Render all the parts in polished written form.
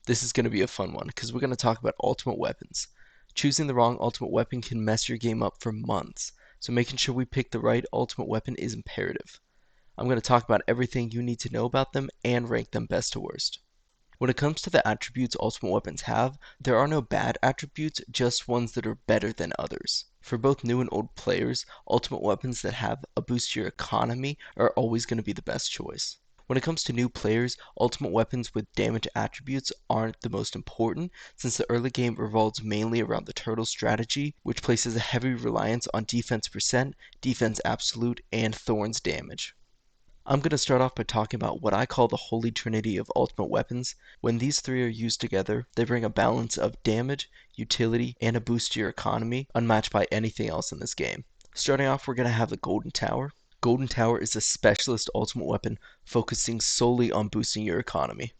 This is going to be a fun one because we're going to talk about ultimate weapons. Choosing the wrong ultimate weapon can mess your game up for months, so making sure we pick the right ultimate weapon is imperative. I'm going to talk about everything you need to know about them and rank them best to worst. When it comes to the attributes ultimate weapons have, there are no bad attributes, just ones that are better than others. For both new and old players, ultimate weapons that have a boost to your economy are always going to be the best choice. When it comes to new players, ultimate weapons with damage attributes aren't the most important, since the early game revolves mainly around the turtle strategy, which places a heavy reliance on defense percent, defense absolute, and thorns damage. I'm going to start off by talking about what I call the holy trinity of ultimate weapons. When these three are used together, they bring a balance of damage, utility, and a boost to your economy unmatched by anything else in this game. Starting off, we're going to have the Golden Tower. Golden Tower is a specialist ultimate weapon focusing solely on boosting your economy.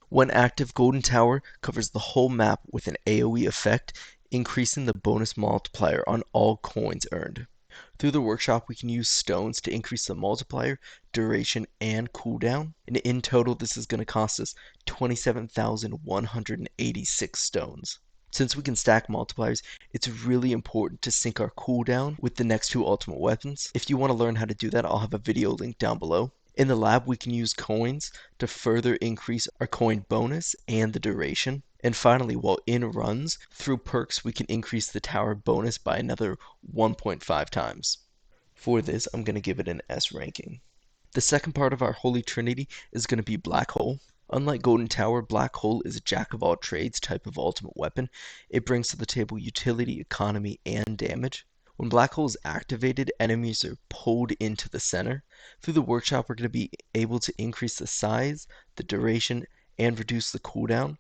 When active, Golden Tower covers the whole map with an AoE effect, increasing the bonus multiplier on all coins earned. Through the workshop, we can use stones to increase the multiplier, duration, and cooldown. And in total, this is going to cost us 27,186 stones. Since we can stack multipliers, it's really important to sync our cooldown with the next two ultimate weapons. If you want to learn how to do that, I'll have a video linked down below. In the lab, we can use coins to further increase our coin bonus and the duration. And finally, while in runs, through perks, we can increase the tower bonus by another 1.5 times. For this, I'm going to give it an S ranking. The second part of our Holy Trinity is going to be Black Hole. Unlike Golden Tower, Black Hole is a jack of all trades type of ultimate weapon. It brings to the table utility, economy, and damage. When Black Hole is activated, enemies are pulled into the center. Through the workshop, we're going to be able to increase the size, the duration, and reduce the cooldown.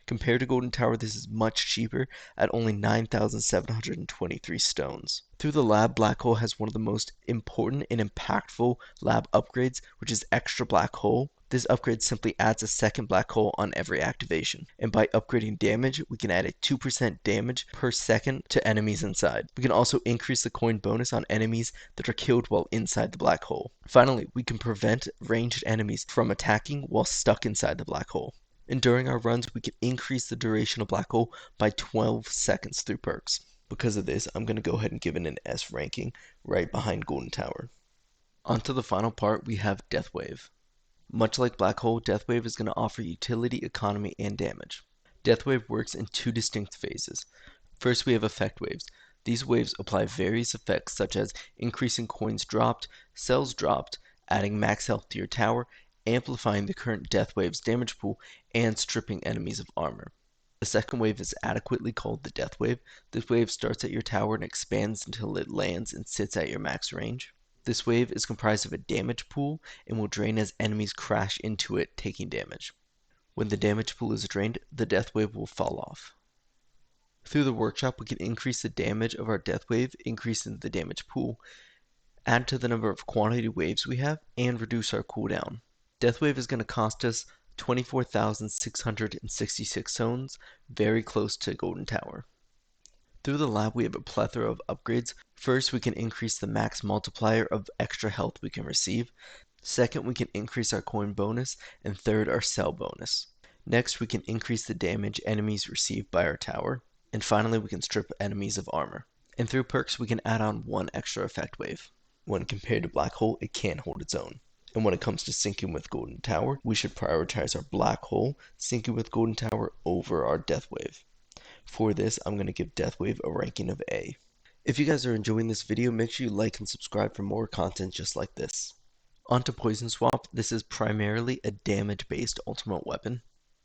Compared to Golden Tower, this is much cheaper at only 9,723 stones. Through the lab, Black Hole has one of the most important and impactful lab upgrades, which is Extra Black Hole. This upgrade simply adds a second black hole on every activation, and by upgrading damage, we can add a 2% damage per second to enemies inside. We can also increase the coin bonus on enemies that are killed while inside the black hole. Finally, we can prevent ranged enemies from attacking while stuck inside the black hole. And during our runs, we can increase the duration of Black Hole by 12 seconds through perks. Because of this, I'm going to go ahead and give it an S ranking, right behind Golden Tower. On to the final part, we have Death Wave. Much like Black Hole, Death Wave is going to offer utility, economy, and damage. Death Wave works in two distinct phases. First, we have Effect Waves. These waves apply various effects such as increasing coins dropped, cells dropped, adding max health to your tower, amplifying the current Death Wave's damage pool, and stripping enemies of armor. The second wave is adequately called the Death Wave. This wave starts at your tower and expands until it lands and sits at your max range. This wave is comprised of a damage pool and will drain as enemies crash into it, taking damage. When the damage pool is drained, the Death Wave will fall off. Through the workshop, we can increase the damage of our Death Wave, increasing the damage pool, add to the number of quantity waves we have, and reduce our cooldown. Death Wave is going to cost us 24,666 stones, very close to Golden Tower. Through the lab, we have a plethora of upgrades. First, we can increase the max multiplier of extra health we can receive. Second, we can increase our coin bonus. And third, our cell bonus. Next, we can increase the damage enemies receive by our tower. And finally, we can strip enemies of armor. And through perks, we can add on one extra effect wave. When compared to Black Hole, it can't hold its own. And when it comes to syncing with Golden Tower, we should prioritize our Black Hole, syncing with Golden Tower over our Death Wave. For this, I'm going to give Death Wave a ranking of A. If you guys are enjoying this video, make sure you like and subscribe for more content just like this. On to Poison Swamp. This is primarily a damage-based ultimate weapon.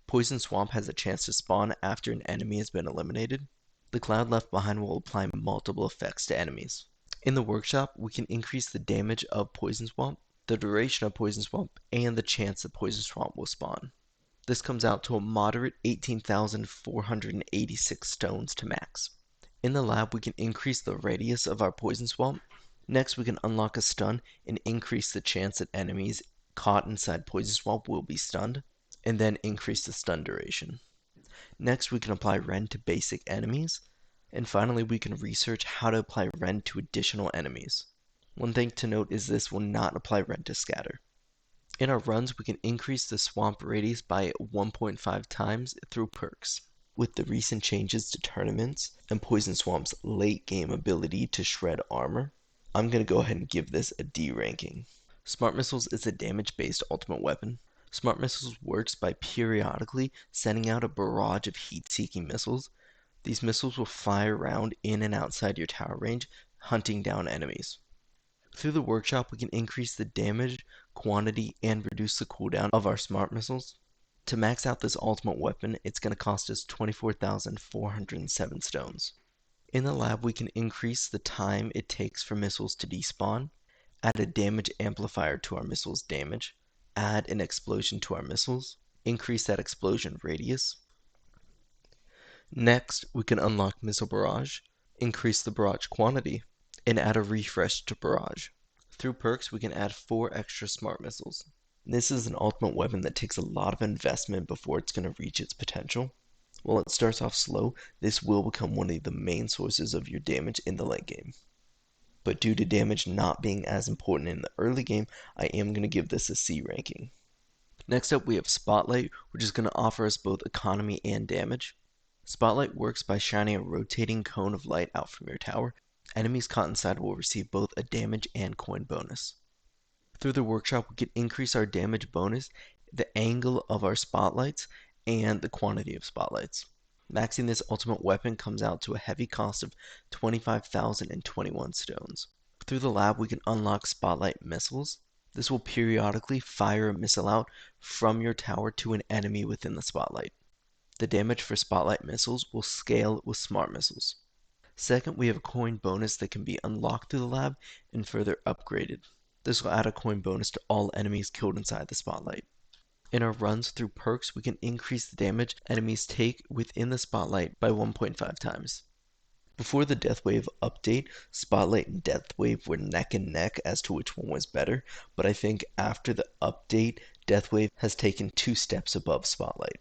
Poison Swamp has a chance to spawn after an enemy has been eliminated. The cloud left behind will apply multiple effects to enemies. In the workshop, we can increase the damage of Poison Swamp, the duration of Poison Swamp, and the chance that Poison Swamp will spawn. This comes out to a moderate 18,486 stones to max. In the lab, we can increase the radius of our Poison Swamp. Next, we can unlock a stun and increase the chance that enemies caught inside Poison Swamp will be stunned, and then increase the stun duration. Next, we can apply Rend to basic enemies, and finally, we can research how to apply Rend to additional enemies. One thing to note is this will not apply Rend to Scatter. In our runs, we can increase the swamp radius by 1.5 times through perks. With the recent changes to tournaments and Poison Swamp's late game ability to shred armor, I'm going to go ahead and give this a D ranking. Smart Missiles is a damage-based ultimate weapon. Smart Missiles works by periodically sending out a barrage of heat-seeking missiles. These missiles will fly around in and outside your tower range, hunting down enemies. Through the workshop, we can increase the damage, quantity, and reduce the cooldown of our smart missiles. To max out this ultimate weapon, it's going to cost us 24,407 stones. In the lab, we can increase the time it takes for missiles to despawn, add a damage amplifier to our missiles' damage, add an explosion to our missiles, increase that explosion radius. Next, we can unlock Missile Barrage, increase the barrage quantity, and add a refresh to barrage. Through perks, we can add 4 extra smart missiles. This is an ultimate weapon that takes a lot of investment before it's going to reach its potential. While it starts off slow, this will become one of the main sources of your damage in the late game. But due to damage not being as important in the early game, I am going to give this a C ranking. Next up, we have Spotlight, which is going to offer us both economy and damage. Spotlight works by shining a rotating cone of light out from your tower. Enemies caught inside will receive both a damage and coin bonus. Through the workshop, we can increase our damage bonus, the angle of our spotlights, and the quantity of spotlights. Maxing this ultimate weapon comes out to a heavy cost of 25,021 stones. Through the lab, we can unlock Spotlight missiles. This will periodically fire a missile out from your tower to an enemy within the spotlight. The damage for Spotlight missiles will scale with Smart missiles. Second, we have a coin bonus that can be unlocked through the lab and further upgraded. This will add a coin bonus to all enemies killed inside the spotlight. In our runs through perks, we can increase the damage enemies take within the spotlight by 1.5 times. Before the Deathwave update, Spotlight and Deathwave were neck and neck as to which one was better, but I think after the update, Deathwave has taken 2 steps above Spotlight.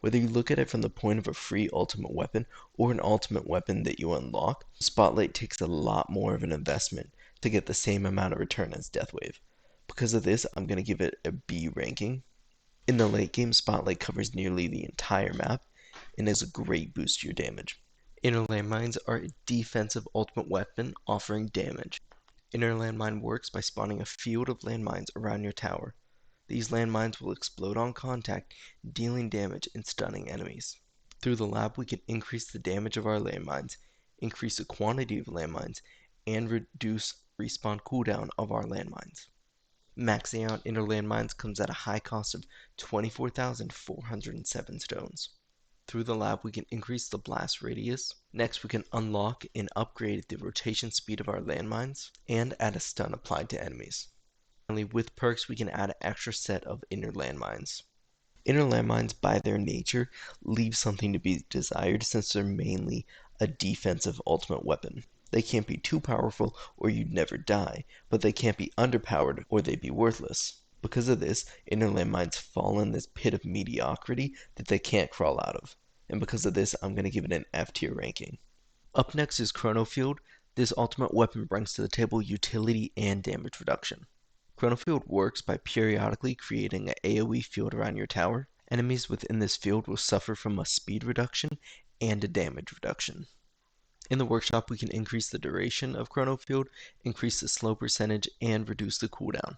Whether you look at it from the point of a free ultimate weapon or an ultimate weapon that you unlock, Spotlight takes a lot more of an investment to get the same amount of return as Deathwave. Because of this, I'm going to give it a B ranking. In the late game, Spotlight covers nearly the entire map and is a great boost to your damage. Inner Landmines are a defensive ultimate weapon offering damage. Inner Landmine works by spawning a field of landmines around your tower. These landmines will explode on contact, dealing damage and stunning enemies. Through the lab, we can increase the damage of our landmines, increase the quantity of landmines, and reduce respawn cooldown of our landmines. Maxing out inner landmines comes at a high cost of 24,407 stones. Through the lab, we can increase the blast radius. Next, we can unlock and upgrade the rotation speed of our landmines and add a stun applied to enemies. Finally, with perks, we can add an extra set of inner landmines. Inner landmines, by their nature, leave something to be desired since they're mainly a defensive ultimate weapon. They can't be too powerful or you'd never die, but they can't be underpowered or they'd be worthless. Because of this, inner landmines fall in this pit of mediocrity that they can't crawl out of. And because of this, I'm going to give it an F tier ranking. Up next is Chrono Field. This ultimate weapon brings to the table utility and damage reduction. Chrono Field works by periodically creating an AoE field around your tower. Enemies within this field will suffer from a speed reduction and a damage reduction. In the workshop, we can increase the duration of Chrono Field, increase the slow percentage, and reduce the cooldown.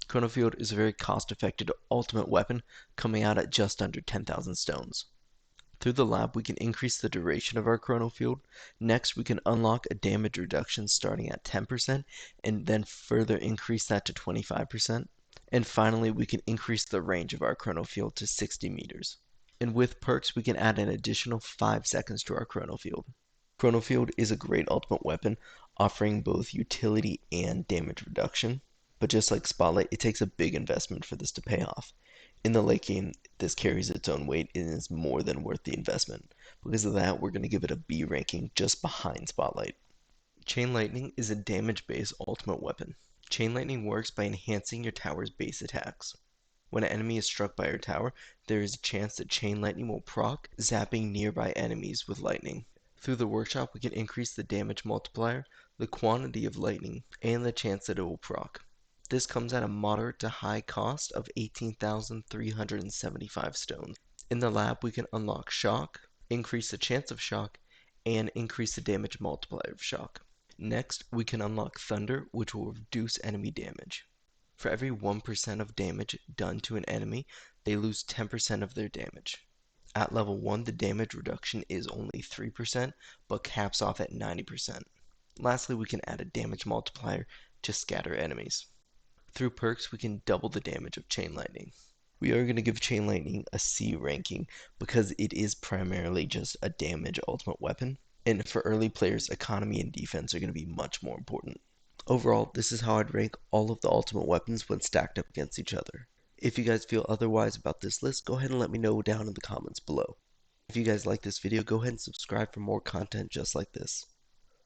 Chrono Field is a very cost-effective ultimate weapon, coming out at just under 10,000 stones. Through the lab, we can increase the duration of our Chrono Field. Next, we can unlock a damage reduction starting at 10% and then further increase that to 25%. And finally, we can increase the range of our Chrono Field to 60 meters. And with perks, we can add an additional 5 seconds to our Chrono Field. Chrono Field is a great ultimate weapon, offering both utility and damage reduction. But just like Spotlight, it takes a big investment for this to pay off. In the late game, this carries its own weight and is more than worth the investment. Because of that, we're going to give it a B ranking just behind Spotlight. Chain Lightning is a damage-based ultimate weapon. Chain Lightning works by enhancing your tower's base attacks. When an enemy is struck by your tower, there is a chance that Chain Lightning will proc, zapping nearby enemies with lightning. Through the workshop, we can increase the damage multiplier, the quantity of lightning, and the chance that it will proc. This comes at a moderate to high cost of 18,375 stones. In the lab, we can unlock Shock, increase the chance of shock, and increase the damage multiplier of shock. Next, we can unlock Thunder, which will reduce enemy damage. For every 1% of damage done to an enemy, they lose 10% of their damage. At level 1, the damage reduction is only 3%, but caps off at 90%. Lastly, we can add a damage multiplier to scatter enemies. Through perks, we can double the damage of Chain Lightning. We are going to give Chain Lightning a C ranking because it is primarily just a damage ultimate weapon, and for early players, economy and defense are going to be much more important. Overall, this is how I'd rank all of the ultimate weapons when stacked up against each other. If you guys feel otherwise about this list, go ahead and let me know down in the comments below. If you guys like this video, go ahead and subscribe for more content just like this.